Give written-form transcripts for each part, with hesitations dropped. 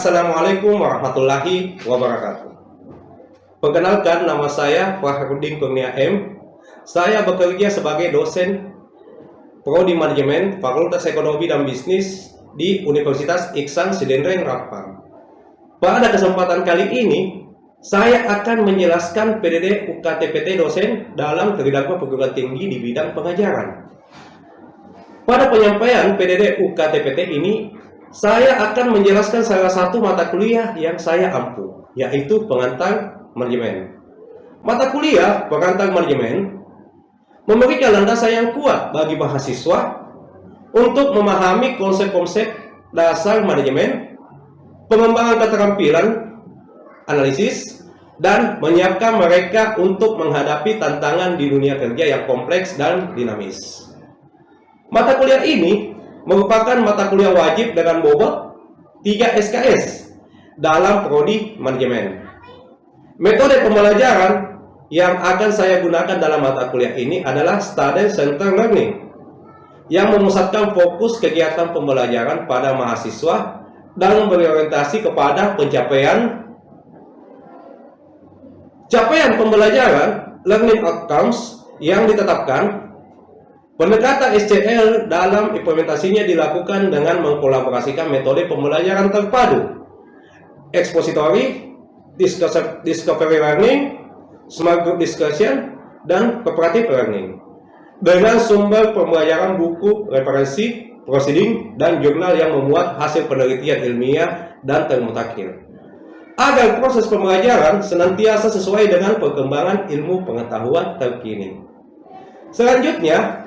Assalamualaikum warahmatullahi wabarakatuh. Perkenalkan, nama saya Fahrudin Kurnia M. Saya bekerja sebagai dosen Prodi Manajemen Fakultas Ekonomi dan Bisnis di Universitas Iksan Sidendreng Rapang. Pada kesempatan kali ini, saya akan menjelaskan PDD UKTPT dosen dalam terdakwa perguruan tinggi di bidang pengajaran. Pada penyampaian PDD UKTPT ini, saya akan menjelaskan salah satu mata kuliah yang saya ampu, yaitu pengantar manajemen. Mata kuliah pengantar manajemen memberikan landasan yang kuat bagi mahasiswa untuk memahami konsep-konsep dasar manajemen, pengembangan keterampilan analisis, dan menyiapkan mereka untuk menghadapi tantangan di dunia kerja yang kompleks dan dinamis. Mata kuliah ini merupakan mata kuliah wajib dengan bobot 3 SKS dalam prodi manajemen. Metode pembelajaran yang akan saya gunakan dalam mata kuliah ini adalah Student Centered Learning, yang memusatkan fokus kegiatan pembelajaran pada mahasiswa dan berorientasi kepada capaian pembelajaran learning outcomes yang ditetapkan. Pendekatan SCL dalam implementasinya dilakukan dengan mengkolaborasikan metode pembelajaran terpadu, expository, discovery learning, smart group discussion, dan cooperative learning, dengan sumber pembelajaran buku, referensi, proceeding, dan jurnal yang memuat hasil penelitian ilmiah dan termutakhir, agar proses pembelajaran senantiasa sesuai dengan perkembangan ilmu pengetahuan terkini. Selanjutnya,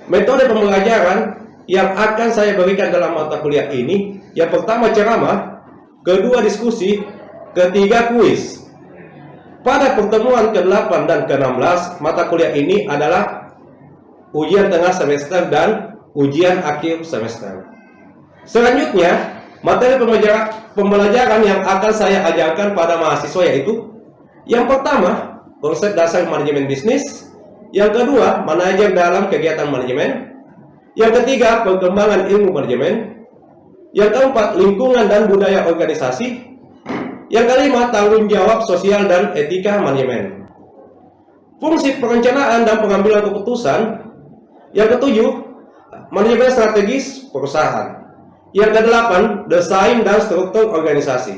metode pembelajaran yang akan saya berikan dalam mata kuliah ini, yang pertama ceramah, kedua diskusi, ketiga kuis. Pada pertemuan ke-8 dan ke-16, mata kuliah ini adalah ujian tengah semester dan ujian akhir semester. Selanjutnya, materi pembelajaran yang akan saya ajarkan pada mahasiswa yaitu: yang pertama, konsep dasar manajemen bisnis; yang kedua, manajer dalam kegiatan manajemen; yang ketiga, perkembangan ilmu manajemen; yang keempat, lingkungan dan budaya organisasi; yang kelima, tanggung jawab sosial dan etika manajemen; fungsi perencanaan dan pengambilan keputusan; yang ketujuh, manajemen strategis perusahaan; yang kedelapan, desain dan struktur organisasi;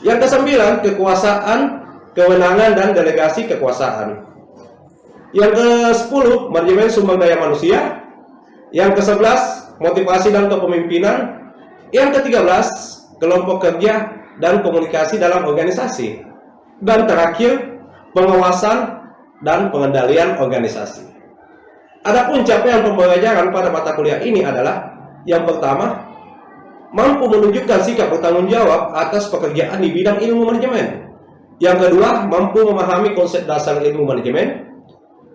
yang kesembilan, kekuasaan, kewenangan dan delegasi kekuasaan; yang ke-10, manajemen sumber daya manusia; yang ke-11, motivasi dan kepemimpinan; yang ke-13, kelompok kerja dan komunikasi dalam organisasi; dan terakhir, pengawasan dan pengendalian organisasi. Adapun capaian pembelajaran pada mata kuliah ini adalah: yang pertama, mampu menunjukkan sikap bertanggung jawab atas pekerjaan di bidang ilmu manajemen; yang kedua, mampu memahami konsep dasar ilmu manajemen;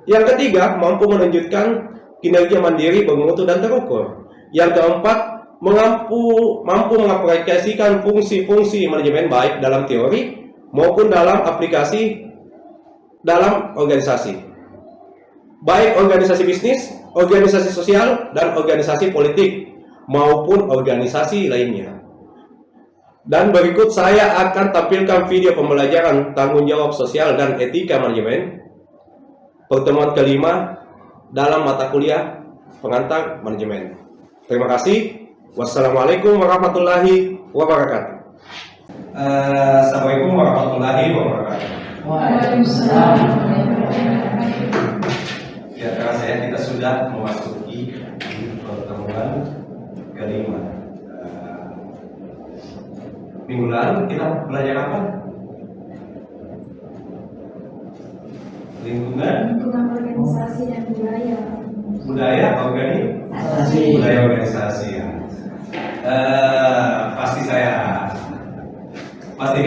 yang ketiga, mampu menunjukkan kinerja mandiri, bermutu, dan terukur; yang keempat, mampu mengaplikasikan fungsi-fungsi manajemen baik dalam teori maupun dalam aplikasi dalam organisasi, baik organisasi bisnis, organisasi sosial, dan organisasi politik maupun organisasi lainnya. Dan berikut saya akan tampilkan video pembelajaran tanggung jawab sosial dan etika manajemen pertemuan kelima dalam mata kuliah pengantar manajemen. Terima kasih. Wassalamualaikum warahmatullahi wabarakatuh. Assalamualaikum warahmatullahi wabarakatuh. Waalaikumsalam. Ya, terasa ya, kita sudah memasuki pertemuan kelima. Minggu lalu kita belajar apa? Lingkungan Organisasi dan budaya. Budaya organisasi ya. Pasti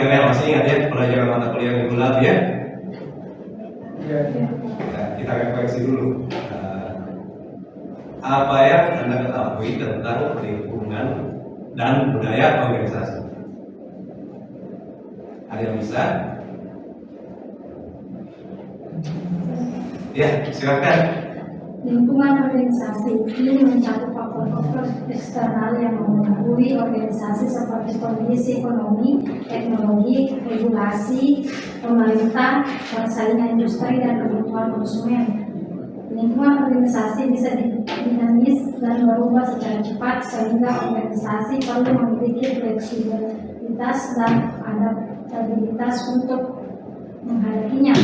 kalian masih ingat ya pelajaran mata kuliah minggu lalu ya? Nah, kita refleksi dulu. Apa yang Anda ketahui tentang lingkungan dan budaya organisasi? Ada yang bisa? Ya, silakan. Lingkungan organisasi ini mencakup faktor faktor-faktor eksternal yang mempengaruhi organisasi seperti kondisi ekonomi, teknologi, regulasi, pemerintah, persaingan industri, dan kebutuhan konsumen. Lingkungan organisasi bisa dinamis dan berubah secara cepat sehingga organisasi perlu memiliki fleksibilitas dan adaptabilitas untuk menghadapinya.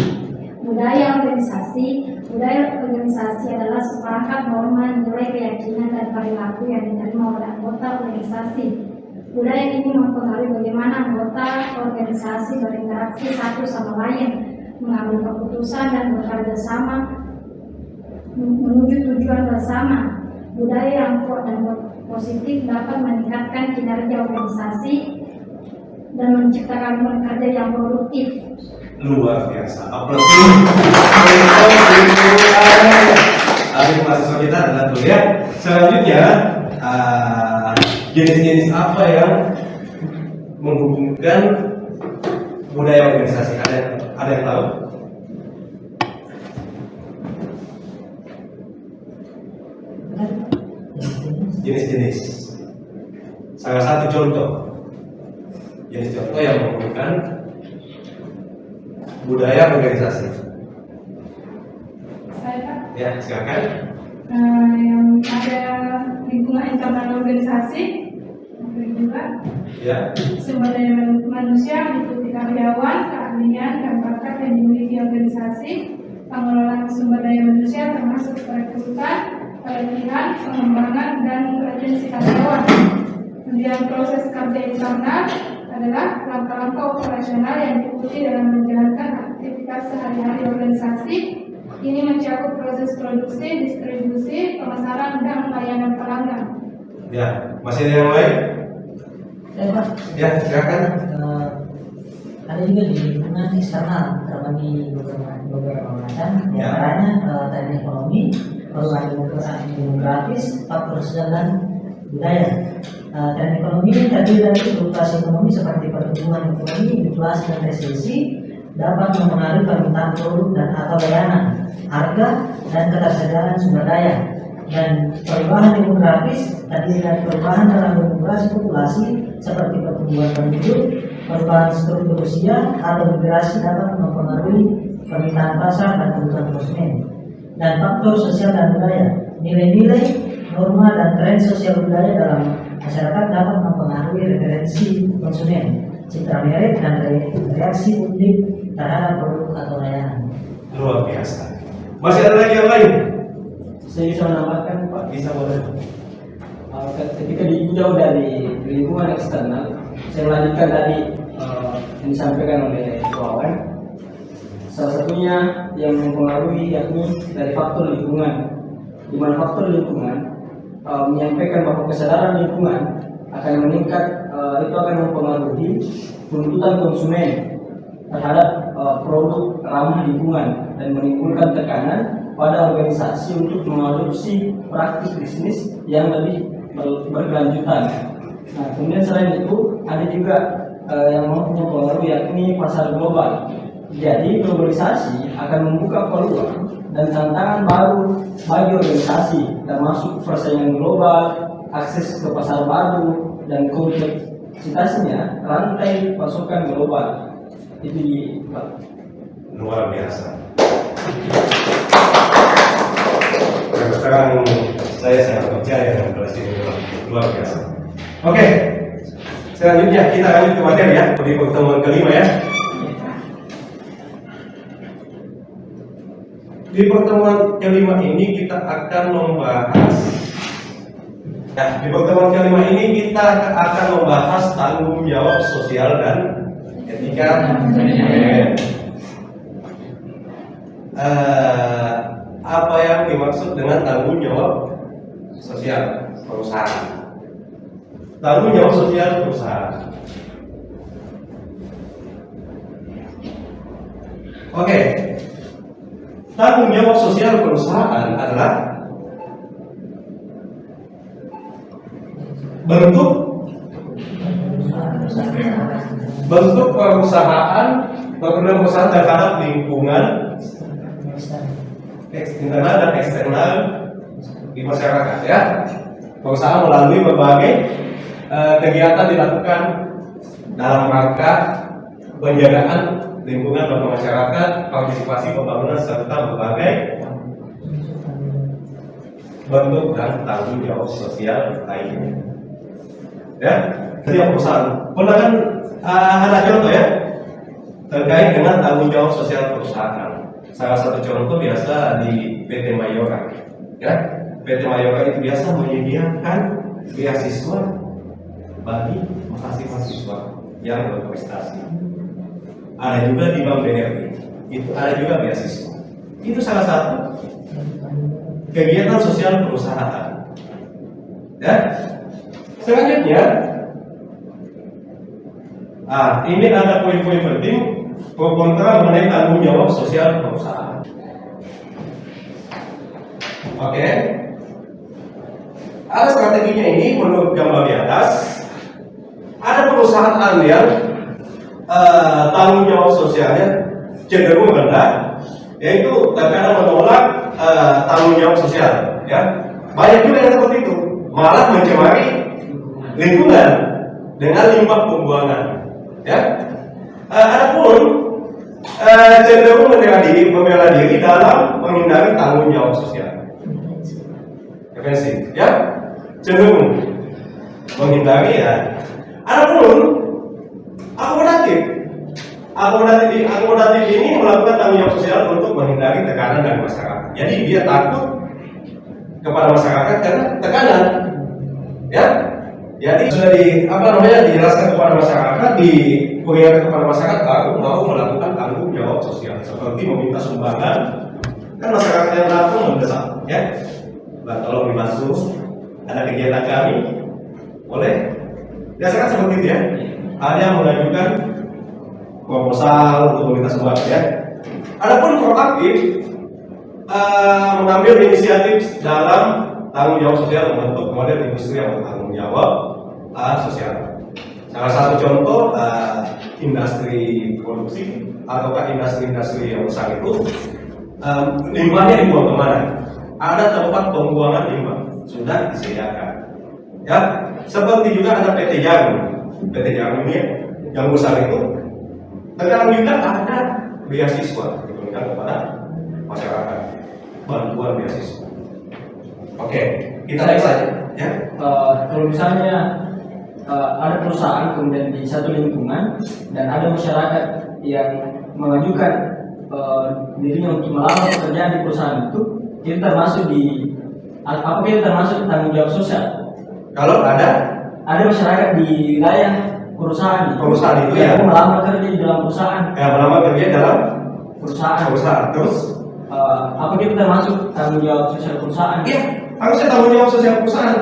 Budaya organisasi adalah seperangkat norma, nilai, keyakinan, dan perilaku yang diterima oleh anggota organisasi. Budaya ini mempengaruhi bagaimana anggota organisasi berinteraksi satu sama lain, mengambil keputusan, dan bekerja sama menuju tujuan bersama. Budaya yang kuat dan positif dapat meningkatkan kinerja organisasi dan menciptakan kerja yang produktif. Luar biasa. Aplaus. Adik mahasiswa kita adalah tuh ya. Selanjutnya jenis-jenis apa yang menghubungkan budaya organisasi? Ada yang tahu? Jenis-jenis. Salah satu contoh. Jenis contoh yang menghubungkan budaya organisasi. Saya Pak, Ya, silakan. yang ada lingkungan internal organisasi, yang juga Ya. sumber daya manusia meliputi karyawan, keahlian, dan bakat yang dimiliki organisasi, pengelolaan sumber daya manusia termasuk perekrutan, pelatihan, pengembangan, dan retensi karyawan. Kemudian proses kerja internal adalah langkah-langkah operasional yang diikuti dalam menjalankan aktivitas sehari-hari organisasi. Ini mencakup proses produksi, distribusi, pemasaran, dan layanan pelanggan. Ya, masih ada yang lain? Saya Pak, Ya, silakan. ada juga di lingkungan eksternal terbagi beberapa macam. Di Ya. antaranya teknik ekonomi, perubahan demografis, faktor sosial, dan budaya. Teknik ekonomi terdiri dari fluktuasi ekonomi seperti pertumbuhan ekonomi, inflasi, dan resesi dapat mempengaruhi permintaan produk dan atau layanan, harga, dan ketersediaan sumber daya. Dan perubahan demografis terdiri dari perubahan dalam demografi populasi seperti pertumbuhan penduduk, perubahan struktur usia, atau migrasi dapat mempengaruhi permintaan pasar dan kebutuhan konsumen. Dan faktor sosial dan budaya, nilai-nilai, norma, dan tren sosial budaya dalam masyarakat dapat mempengaruhi referensi konsumen, citra merek, dan reaksi publik terhadap produk atau layanan. Luar biasa. Masih ada lagi yang lain? Saya bisa menambahkan Pak, Bisa boleh. ketika ditinjau dari lingkungan eksternal, saya melanjutkan tadi yang disampaikan oleh kawan. Salah satunya yang mempengaruhi yakni dari faktor lingkungan, di mana faktor lingkungan menyampaikan bahwa kesadaran lingkungan akan meningkat, itu akan mempengaruhi tuntutan konsumen terhadap produk ramah lingkungan dan menimbulkan tekanan pada organisasi untuk mengadopsi praktik bisnis yang lebih berkelanjutan. Nah, kemudian selain itu ada juga yang mempengaruhi yakni pasar global. Jadi globalisasi akan membuka peluang dan tantangan baru bagi organisasi, termasuk persaingan global, akses ke pasar baru, dan kompleksitasnya rantai pasokan global. Itu di Luar biasa. Terus terang saya sangat percaya dengan kelas ini luar biasa. Oke, selanjutnya kita lanjut ke materi ya, di pertemuan kelima ya. Di pertemuan kelima ini kita akan membahas. Nah, di pertemuan kelima ini kita akan membahas tanggung jawab sosial dan etika manajemen. Apa yang dimaksud dengan tanggung jawab sosial perusahaan? Tanggung jawab sosial perusahaan. Oke. Tanggung jawab sosial perusahaan adalah bentuk perusahaan terhadap lingkungan internal dan eksternal di masyarakat ya. perusahaan melalui berbagai kegiatan dilakukan dalam rangka penjagaan lingkungan bagi masyarakat, partisipasi pembangunan serta berbagai bentuk dan tanggung jawab sosial lainnya. Ya, setiap perusahaan. Pernah ada contoh ya terkait dengan tanggung jawab sosial perusahaan. Salah satu contoh biasa di PT Mayora. Ya, PT Mayora itu biasa menyediakan beasiswa bagi mahasiswa yang berprestasi. Ada juga di Bank BRI, itu ada juga beasiswa. Itu salah satu kegiatan sosial perusahaan. Ya, selanjutnya, ini ada poin-poin penting pro kontra mengenai tanggung jawab sosial perusahaan. Oke, ada strateginya ini menurut gambar di atas. Ada perusahaan yang tanggung jawab sosialnya cenderung rendah, yaitu terkadang menolak tanggung jawab sosial. Ya, banyak juga yang seperti itu, malah mencemari lingkungan dengan limbah pembuangan. Ya, adapun cenderung membela diri dalam menghindari tanggung jawab sosial. Defensif, ya, cenderung menghindari ya. Adapun akomodatif ini melakukan tanggung jawab sosial untuk menghindari tekanan dari masyarakat. Jadi dia takut kepada masyarakat karena tekanan, ya. Jadi sudah dijelaskan kepada masyarakat, diperingatkan kepada masyarakat baru mau melakukan tanggung jawab sosial seperti meminta sumbangan. Kan masyarakat yang datang mendesak, ya. Tolong dibantu, ada kegiatan kami, boleh. Biasakan seperti itu ya. Ada yang mengajukan proposal untuk meminta sumbangan ya. Adapun proaktif mengambil inisiatif dalam tanggung jawab sosial membentuk model industri yang bertanggung jawab sosial. Salah satu contoh industri produksi ataukah industri yang besar itu limbahnya dibuang kemana? Ada tempat pembuangan limbah sudah disediakan. Ya, seperti juga ada PT Jarum ini yang besar itu. Terkadang juga ada beasiswa diberikan kepada masyarakat, bantuan beasiswa. Oke, kita lihat saja. Ya. Kalau misalnya ada perusahaan kemudian di satu lingkungan dan ada masyarakat yang mengajukan dirinya untuk melamar pekerjaan di perusahaan itu, kita termasuk apakah kita termasuk tanggung jawab sosial? Kalau ada masyarakat di wilayah perusahaan itu ya, melamar kerja di dalam perusahaan. Ya, melamar kerja dalam perusahaan. Terus apa kita termasuk tanggung jawab sosial perusahaan? Iya, harusnya tanggung jawab sosial perusahaan.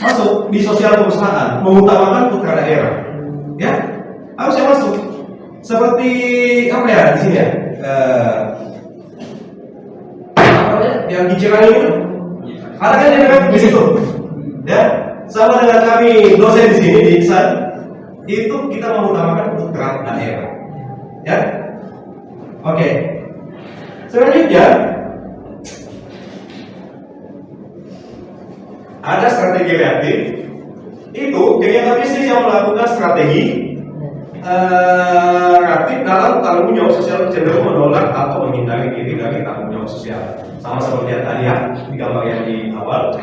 Masuk di sosial perusahaan, mengutamakan putra daerah. Ya, harusnya masuk. Seperti apa ya di sini ya? Yang di Cirangi itu ada kan yang di situ. Ya, sama dengan kami dosen di sini di IKSAN, itu kita mengutamakan putra daerah. Ya, oke. Selanjutnya ada strategi reaktif. Itu kegiatan bisnis yang melakukan strategi reaktif dalam tanggung jawab sosial cenderung menolak atau menghindari diri dari tanggung jawab sosial. Sama seperti yang tadi ya di gambar yang di awal.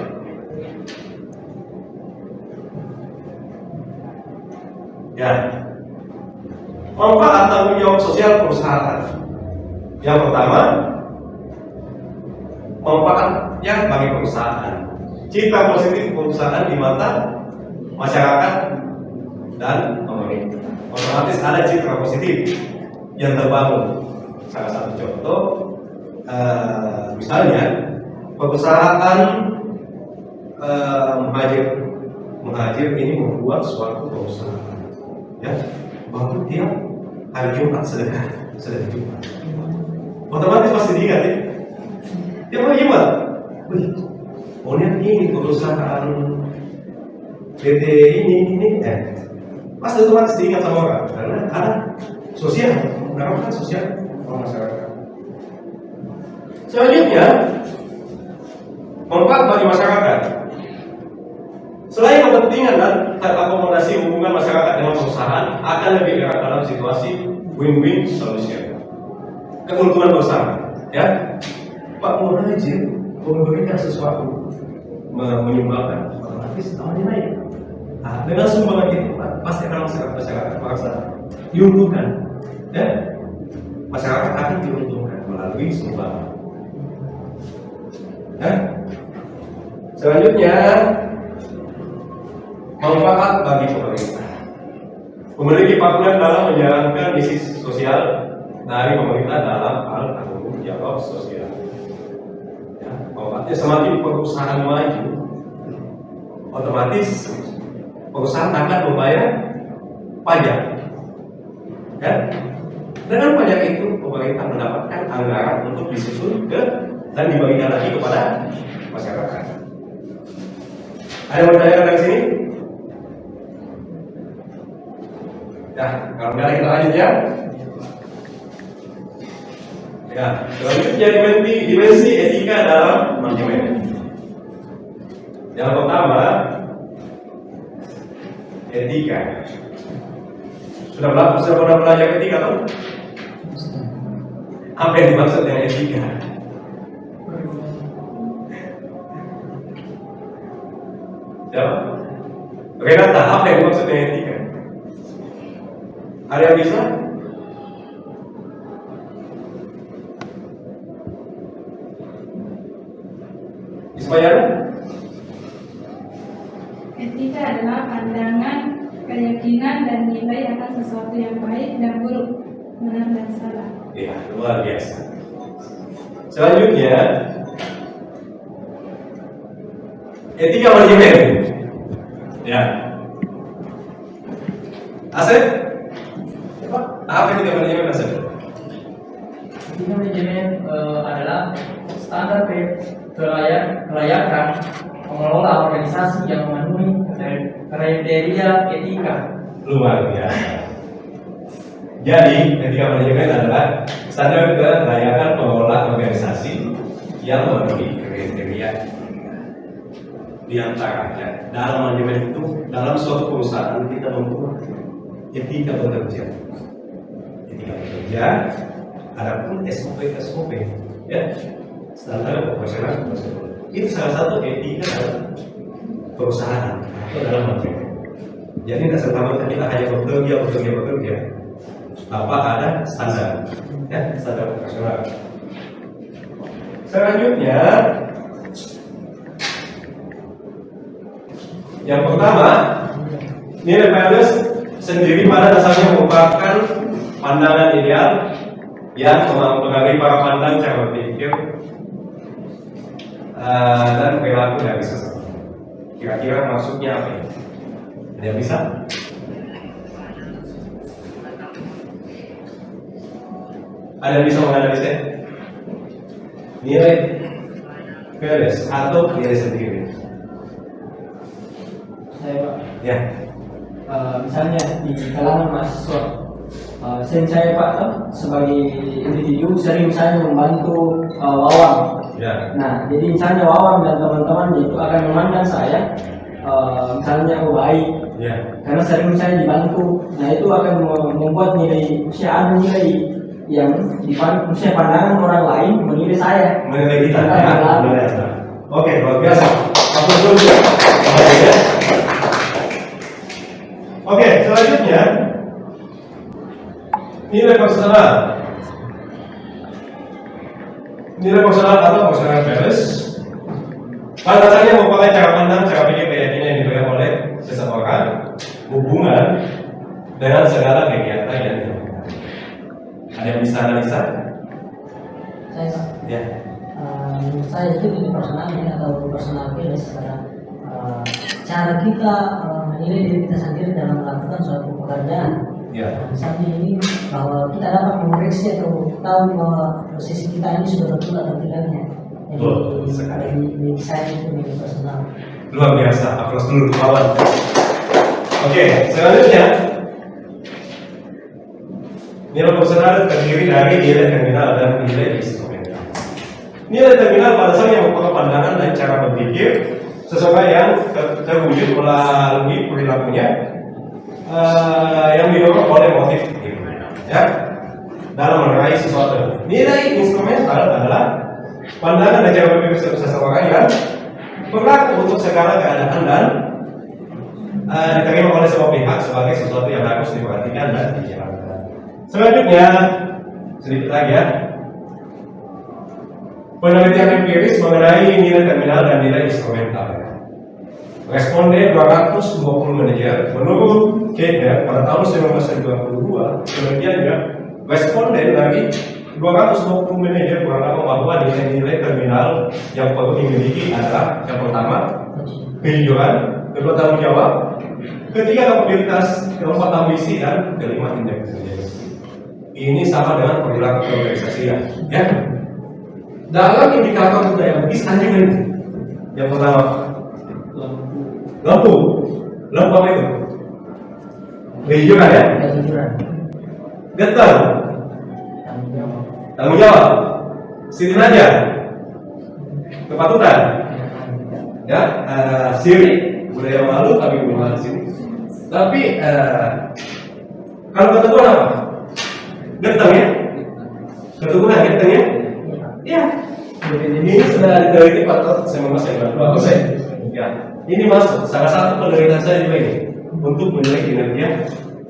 Ya, manfaat tanggung jawab sosial perusahaan. Yang pertama, manfaatnya bagi perusahaan. Citra positif perusahaan di mata masyarakat dan pemerintah. Otomatis ada citra positif yang terbangun. Salah satu contoh, misalnya perusahaan muhajir ini membuat suatu perusahaan. Ya, bahwa tiap hari Jumat sedekah Jumat. Otomatis pasti diingat ya. Tiap hari Jumat. Ini perusahaan PT ini pasti otomatis diingat sama orang karena ada sosial, mendapatkan sosial masyarakat. Selanjutnya, manfaat bagi masyarakat. kepentingan dan terakomodasi hubungan masyarakat dengan perusahaan akan lebih erat dalam situasi win-win solution. Keuntungan bersama, ya. Pak Muhajir memberikan sesuatu menyumbangkan, otomatis awalnya naik. Nah, dengan sumbangan itu Pak, pasti akan masyarakat merasa diuntungkan, ya. Masyarakat akan diuntungkan melalui sumbangan. Ya. Selanjutnya, manfaat bagi pemerintah. Memiliki partner dalam menjalankan misi sosial dari pemerintah dalam hal tanggung jawab sosial. Ya, manfaatnya semakin perusahaan maju, otomatis perusahaan akan membayar pajak. Ya. Dengan pajak itu, pemerintah mendapatkan anggaran untuk disusun dan dibagikan lagi kepada masyarakat. Ada yang mau ditanyakan dari sini? Ya, kalau nggak ada kita lanjut ya. Ya, selanjutnya dimensi etika dalam manajemen. Yang pertama, etika. Sudah pernah belajar etika kan? Apa yang dimaksud dengan etika? Siapa? Renata, apa yang dimaksud dengan etika? Ada yang bisa? Ismail? Etika adalah pandangan, keyakinan, dan nilai akan sesuatu yang baik dan buruk, benar dan salah. Ya, luar biasa. Selanjutnya, etika manajemen. Ya. Asep? Apa etika manajemen, Asep? Etika manajemen adalah standar kelayakan mengelola organisasi yang memenuhi kriteria etika. Luar biasa. Jadi, etika manajemen adalah standar kelayakan pengelola organisasi yang memenuhi kriteria. Di antaranya, dalam manajemen itu, dalam suatu perusahaan kita membuat etika bekerja. Etika bekerja, adapun SOP, ya, standar operasional. Itu salah satu etika dalam perusahaan atau dalam manajemen. Jadi tidak serta-merta kita hanya bekerja. Tanpa ada standar, ya, standar operasional. Selanjutnya, yang pertama, nilai values sendiri pada dasarnya merupakan pandangan ideal yang mempengaruhi para pandang cara berpikir dan perilaku dari seseorang. Kira-kira maksudnya apa ya? Ada yang bisa? Ada yang bisa menganalisis nilai values atau nilai sendiri? Saya Pak, Ya. misalnya di kalangan mahasiswa, saya Pak sebagai individu sering misalnya membantu Wawan. Ya. Nah, jadi misalnya Wawan dan teman-teman itu akan memandang saya misalnya baik, Ya. karena sering saya dibantu. Nah, itu akan membuat nilai ada nilai yang misalnya pandangan orang lain menilai saya. Menilai kita, Kita ya. adalah- Menilai kita. Oke, luar biasa. Aku dulu. Oke, selanjutnya nilai personal. Nilai personal atau personal values pada dasarnya merupakan cara pandang, cara pikir, keyakinan yang dipegang oleh seseorang hubungan dengan segala kegiatan yang dilakukan. Ada yang bisa analisa? Saya Pak, Ya. menurut saya itu di personalnya atau personal values adalah cara kita menilai diri kita sendiri dalam melakukan suatu pekerjaan. Ya. Misalnya ini bahwa kita dapat mengoreksi atau tahu bahwa posisi kita ini sudah betul atau tidaknya. Jadi Betul sekali. di saya itu nilai personal. Luar biasa, aplaus dulu kawan. Oke, selanjutnya nilai personal terdiri dari nilai terminal dan nilai instrumental. Nilai terminal pada dasarnya merupakan pandangan dan cara berpikir seseorang yang terwujud melalui perilakunya yang didorong oleh motif, ya, dalam meraih sesuatu. Nilai instrumental adalah pandangan dan cara berpikir seseorang yang berlaku untuk segala keadaan dan diterima oleh semua pihak sebagai sesuatu yang harus diperhatikan dan dijalankan. Selanjutnya, sedikit lagi ya, penelitian empiris mengenai nilai terminal dan nilai instrumental. Responden 220 manajer menurut Keder pada tahun 1922, penelitiannya responden dari 220 manajer beranggapan bahwa nilai-nilai terminal yang perlu dimiliki adalah yang pertama kejujuran, kedua tanggung jawab, ketiga kapabilitas, keempat ambisi, dan kelima integritas. Ini sama dengan perilaku keorganisasian, ya. Dalam indikator budaya bisa juga ini. Yang pertama, lampu apa itu? Kejujuran, ya. Getar, tanggung jawab, siti aja, kepatutan, ya, sirik, budaya malu tapi belum ada sini. Tapi kalau ketentuan apa? Genteng ya, ketentuan genteng ya, ya. Ini sudah diteliti pada 1992. Ya, ini masuk salah satu penelitian saya juga ini untuk menilai kinerja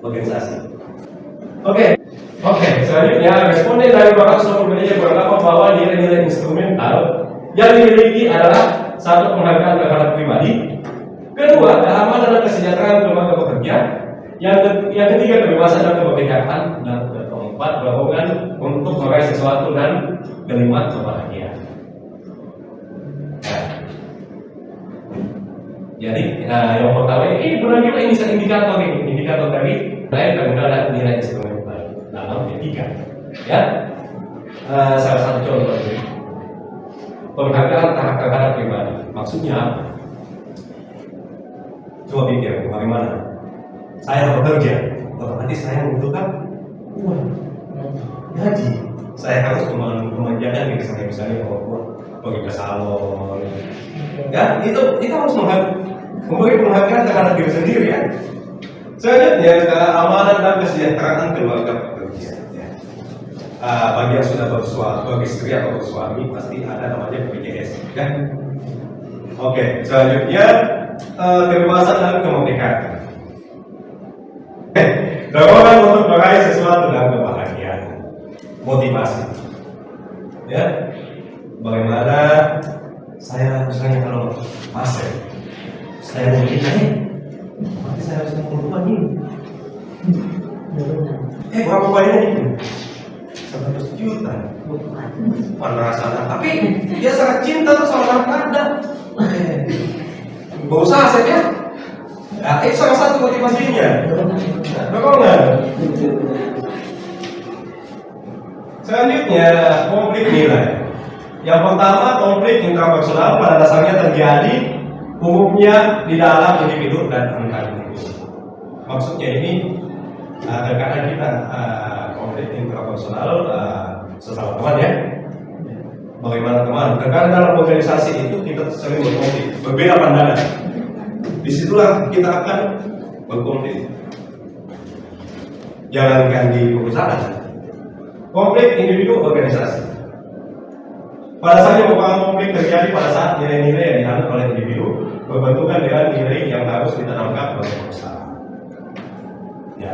organisasi. Oke, selanjutnya responden dari 220 manajer beranggapan bahwa nilai-nilai instrumental yang dimiliki adalah satu, penghargaan terhadap pribadi, kedua, keamanan dan kesejahteraan keluarga pekerja, yang ketiga, kebebasan dan kemerdekaan, dan keempat, dorongan untuk meraih sesuatu, dan kelima, kebahagiaan. Jadi yang pertama ini benar juga ini indikator dari nilai terminal dan nilai instrumental dalam etika. Ya, salah satu contoh ini penghargaan terhadap pribadi. Maksudnya apa? Coba pikir bagaimana? Saya bekerja, otomatis saya membutuhkan uang, gaji. Saya harus memanjakan diri saya, misalnya pergi ke salon. Ya, itu harus memberi penghargaan terhadap diri sendiri, ya. Selanjutnya, keamanan dan kesejahteraan keluarga pekerja. Ya. Bagi yang sudah beristri atau bersuami pasti ada namanya BPJS, ya. Oke, selanjutnya kebebasan dan kemerdekaan. Dorongan untuk meraih sesuatu dan kebahagiaan, motivasi. Ya, bagaimana saya misalnya kalau master, saya mau nikah, nanti saya harus mengumpulkan ini. Berapa banyak itu? 100 juta. Penasaran, tapi dia sangat cinta tuh sama anak Anda. Berusaha saja. Nah, itu salah satu motivasinya. Dorongan. Selanjutnya, konflik nilai. Yang pertama, konflik intrapersonal pada dasarnya terjadi umumnya di dalam individu dan antar individu. Maksudnya ini terkadang kita konflik intrapersonal sesama teman, ya. Bagaimana teman? Terkadang dalam organisasi itu kita sering berkonflik, berbeda pandangan. Disitulah kita akan berkonflik. Jangankan di perusahaan, konflik individu organisasi. Pada saatnya merupakan konflik terjadi pada saat nilai-nilai yang dianut oleh individu berbenturan dengan nilai yang harus ditanamkan oleh perusahaan. Ya,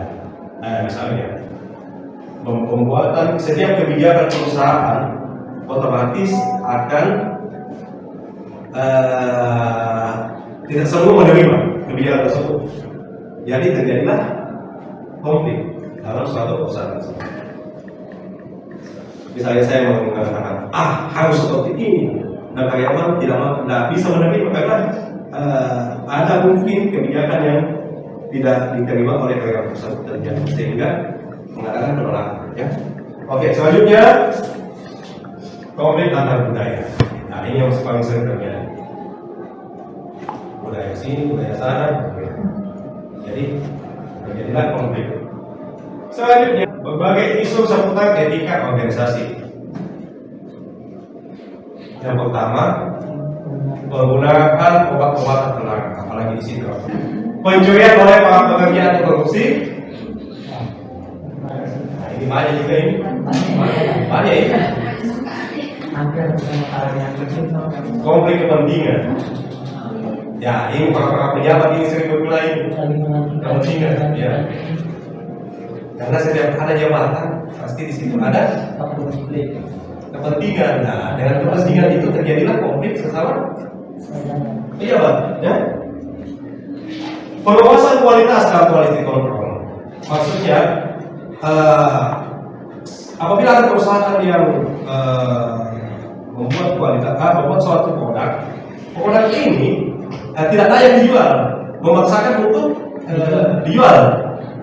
misalnya pembuatan setiap kebijakan perusahaan otomatis akan tidak semua menerima kebijakan tersebut. Jadi terjadilah konflik dalam suatu perusahaan tersebut. Misalnya saya mau mengatakan, harus seperti ini, dan karyawan tidak bisa menerima karena ada mungkin kebijakan yang tidak diterima oleh karyawan tersebut terjadi, sehingga mengadakan penolakan. Ya. Oke, selanjutnya konflik antar budaya. Nah, ini yang paling sering terjadi. Budaya sini, budaya sana. Jadi terjadilah konflik. Selanjutnya, berbagai isu seputar etika organisasi. Yang pertama, Penggunaan obat-obatan terlarang, apalagi di sini. Pencurian oleh para pekerja atau korupsi. Nah, ini banyak juga ini. Banyak ya. Hampir sama hal yang kecil. Konflik kepentingan. Ya, ini para pejabat ini sering berguna ini. Kepentingan, ya. Karena setiap ada jabatan, pasti di situ ada konflik. kepentingan. Nah, dengan kepentingan itu terjadilah konflik sesama pejabat, ya. Pengawasan kualitas dan quality control. Maksudnya, apabila ada perusahaan yang membuat suatu produk ini tidak layak dijual, memaksakan untuk dijual.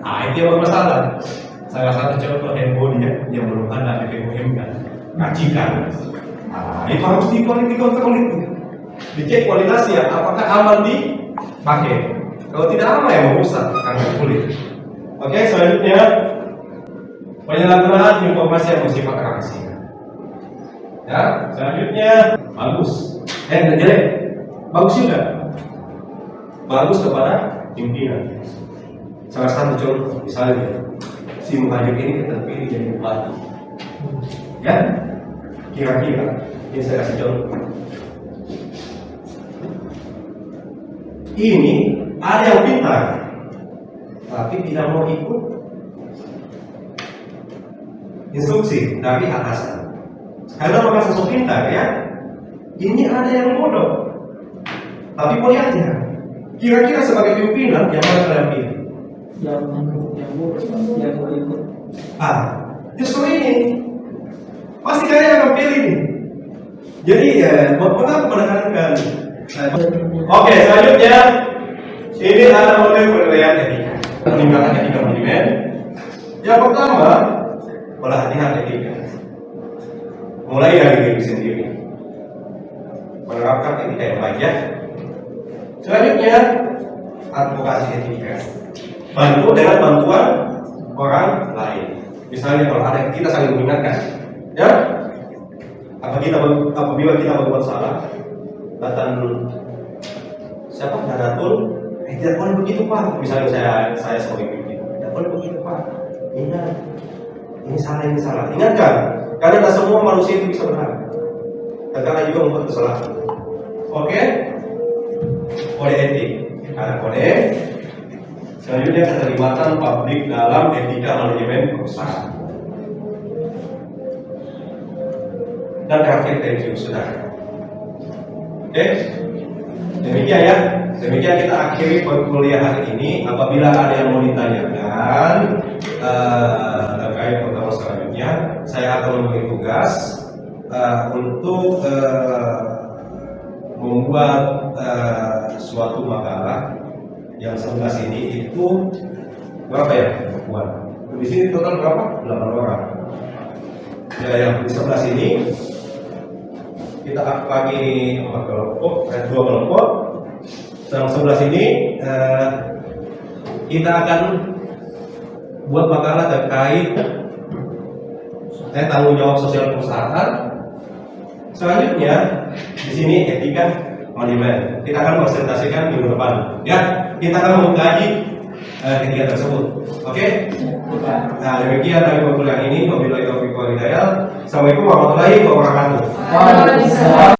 Nah, itu yang bermasalah. Salah satu contoh handphone yang belum ada BPOM kan, racikan. Nah, itu harus di quality control itu. Dicek kualitasnya, apakah aman dipakai. Kalau tidak aman ya merusak karena kulit. Oke, selanjutnya penyalahgunaan informasi yang bersifat rahasia. Ya, selanjutnya bagus. Jelek. Bagus juga. Bagus kepada pimpinan. Salah satu contoh, misalnya si Muhajir ini terpilih jadi bupati. Ya, kira-kira ini saya kasih contoh. Ini ada yang pintar, tapi tidak mau ikut instruksi dari atasan. Karena bukan sosok pintar ya. Ini ada yang bodoh, tapi mau diajar. Kira-kira sebagai pimpinan yang mana kalian pilih? yang boleh ikut. Justru ini pasti kalian akan pilih nih. Jadi mengapa menekankan? Oke, selanjutnya ini ada model penilaian etika, peningkatan etika manajemen. Yang pertama, pelatihan etika. Mulai dari diri sendiri, menerapkan etika yang baik ya. Selanjutnya, advokasi etika. Bantu dengan bantuan orang lain. Misalnya kalau ada kita saling mengingatkan, ya. Apabila kita berbuat salah, datang siapa Nadatul, tidak boleh begitu Pak. Misalnya saya sebagai pimpinan, tidak boleh begitu Pak. Ingat, ini salah. Ingatkan, karena tidak semua manusia itu bisa benar. Kadang-kadang juga membuat kesalahan. Oke, kode etik, ada kode. Selanjutnya keterlibatan publik dalam etika manajemen perusahaan. Dan terakhir review sudah. Oke, demikian ya. Demikian kita akhiri kuliah hari ini. Apabila ada yang mau ditanyakan terkait pertemuan selanjutnya, saya akan memberi tugas untuk membuat suatu makalah yang sebelah sini itu berapa ya? Buat. Di sini total berapa? 8 orang. Ya, yang di sebelah sini kita bagi 2 kelompok. Yang sebelah sini kita akan buat makalah terkait tanggung jawab sosial perusahaan. Selanjutnya di sini etika manajemen. Kita akan presentasikan minggu depan. Ya, kita akan mengkaji etika tersebut. Oke? Nah, demikian dari kuliah ini. Wabillahi taufiq wal hidayah. Assalamualaikum warahmatullahi wabarakatuh.